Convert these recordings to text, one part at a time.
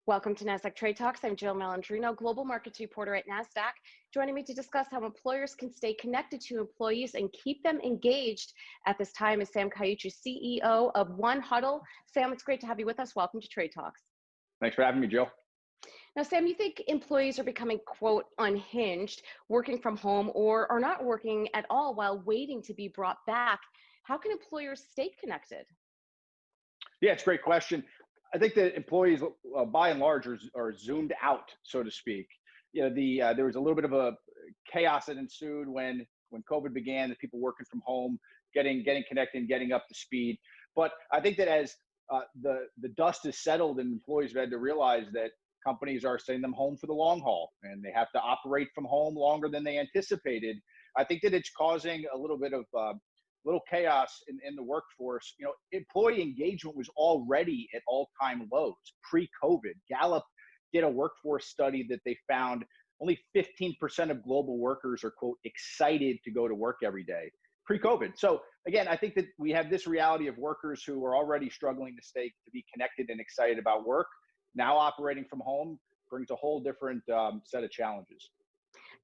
Welcome to Nasdaq Trade Talks. I'm Jill Malandrino, Global Markets Reporter at Nasdaq. Joining me to discuss how employers can stay connected to employees and keep them engaged at this time is Sam Caucci, CEO of One Huddle. Sam, it's great to have you with us. Welcome to Trade Talks. Thanks for having me, Jill. Now, Sam, you think employees are becoming, quote, unhinged, working from home, or are not working at all while waiting to be brought back. How can employers stay connected? Yeah, it's a great question. I think that employees, by and large, are zoomed out, so to speak. There was a little bit of a chaos that ensued when COVID began, the people working from home, getting connected, and getting up to speed. But I think that as the dust is settled, and employees have had to realize that companies are sending them home for the long haul, and they have to operate from home longer than they anticipated. I think that it's causing a little bit of little chaos in the workforce. Employee engagement was already at all-time lows pre-COVID. Gallup did a workforce study that they found only 15% of global workers are, quote, excited to go to work every day pre-COVID. So again, I think that we have this reality of workers who are already struggling to be connected and excited about work. Now operating from home brings a whole different set of challenges.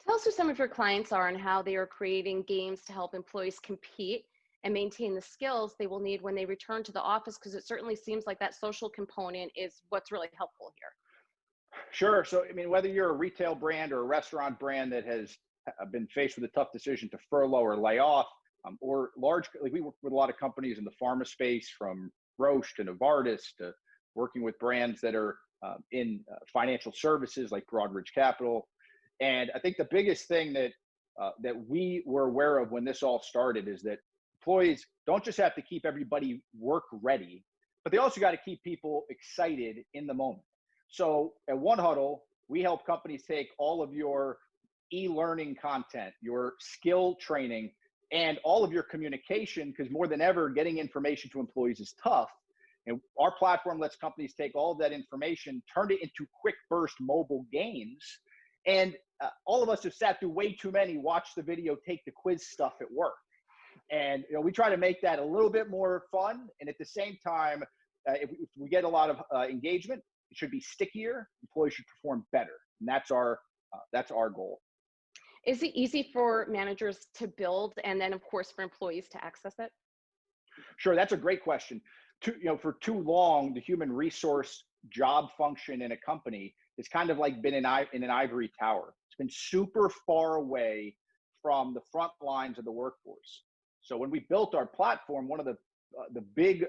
Tell us who some of your clients are and how they are creating games to help employees compete and maintain the skills they will need when they return to the office, because it certainly seems like that social component is what's really helpful here. Sure. So, I mean, whether you're a retail brand or a restaurant brand that has been faced with a tough decision to furlough or lay off, or like we work with a lot of companies in the pharma space, from Roche to Novartis to working with brands that are in financial services like Broadridge Capital. And I think the biggest thing that we were aware of when this all started is that employees don't just have to keep everybody work ready, but they also got to keep people excited in the moment. So at One Huddle, we help companies take all of your e-learning content, your skill training, and all of your communication, because more than ever, getting information to employees is tough. And our platform lets companies take all of that information, turn it into quick burst mobile games. And all of us have sat through way too many watch the video, take the quiz stuff at work. And we try to make that a little bit more fun. And at the same time, if we get a lot of engagement, it should be stickier. Employees should perform better. And that's our goal. Is it easy for managers to build and then, of course, for employees to access it? Sure, that's a great question. For too long, the human resource job function in a company has kind of like been in an ivory tower. It's been super far away from the front lines of the workforce. So when we built our platform, one of the big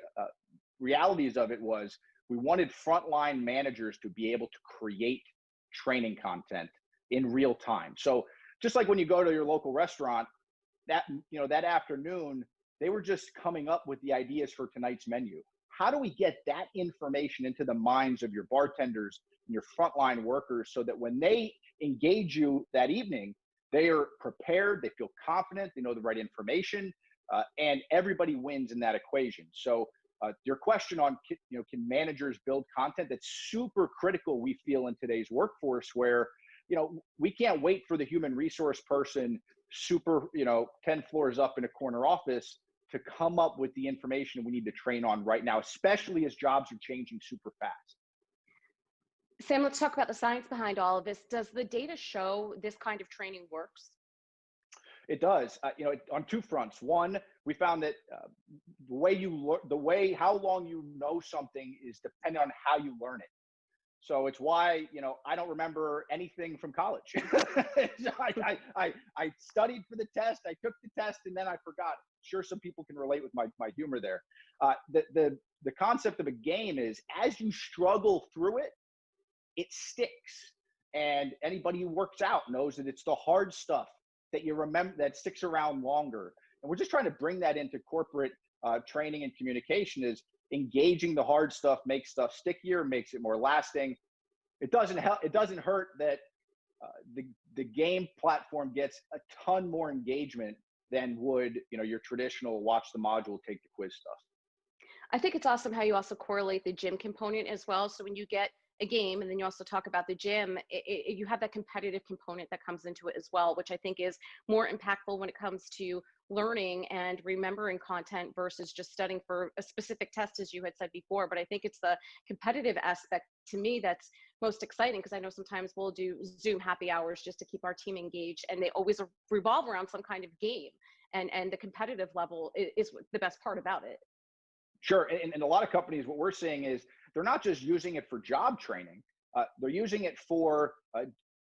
realities of it was we wanted frontline managers to be able to create training content in real time. So just like when you go to your local restaurant, that afternoon, they were just coming up with the ideas for tonight's menu. How do we get that information into the minds of your bartenders and your frontline workers so that when they engage you that evening, they are prepared, they feel confident, they know the right information, and everybody wins in that equation. So your question on, can managers build content? That's super critical, we feel, in today's workforce, where we can't wait for the human resource person 10 floors up in a corner office to come up with the information we need to train on right now, especially as jobs are changing super fast. Sam, let's talk about the science behind all of this. Does the data show this kind of training works? It does. On two fronts. One, we found that how long you know something is dependent on how you learn it. So it's why, I don't remember anything from college. I studied for the test, I took the test, and then I forgot. Sure, some people can relate with my humor there. The concept of a game is, as you struggle through it, it sticks. And anybody who works out knows that it's the hard stuff that you remember that sticks around longer. And we're just trying to bring that into corporate training and communication. Is engaging the hard stuff makes stuff stickier, makes it more lasting. It doesn't hurt that the game platform gets a ton more engagement than would your traditional watch the module, take the quiz stuff. I think it's awesome how you also correlate the gym component as well. So when you get a game, and then you also talk about the gym, you have that competitive component that comes into it as well, which I think is more impactful when it comes to learning and remembering content versus just studying for a specific test, as you had said before. But I think it's the competitive aspect to me that's most exciting, because I know sometimes we'll do Zoom happy hours just to keep our team engaged, and they always revolve around some kind of game, and the competitive level is the best part about it. Sure. And a lot of companies, what we're seeing is they're not just using it for job training. They're using it for,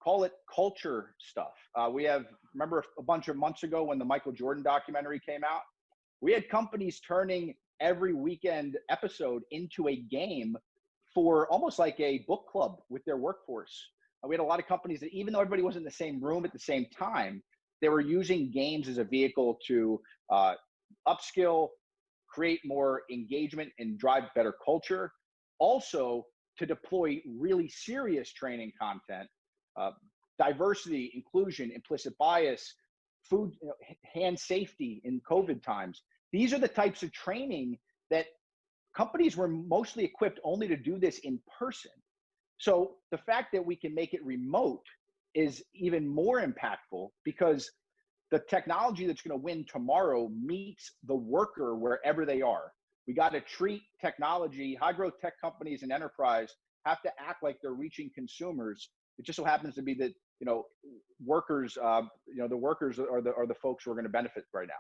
call it culture stuff. Remember a bunch of months ago when the Michael Jordan documentary came out? We had companies turning every weekend episode into a game for almost like a book club with their workforce. We had a lot of companies that, even though everybody was in the same room at the same time, they were using games as a vehicle to upskill, create more engagement, and drive better culture. Also, to deploy really serious training content, diversity, inclusion, implicit bias, food, hand safety in COVID times. These are the types of training that companies were mostly equipped only to do this in person. So the fact that we can make it remote is even more impactful, because the technology that's going to win tomorrow meets the worker wherever they are. We got to treat technology, high growth tech companies and enterprise have to act like they're reaching consumers. It just so happens to be that, workers, the workers are the folks who are going to benefit right now.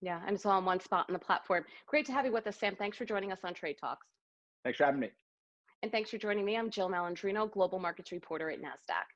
Yeah, and it's all in one spot on the platform. Great to have you with us, Sam. Thanks for joining us on Trade Talks. Thanks for having me. And thanks for joining me. I'm Jill Malandrino, Global Markets Reporter at Nasdaq.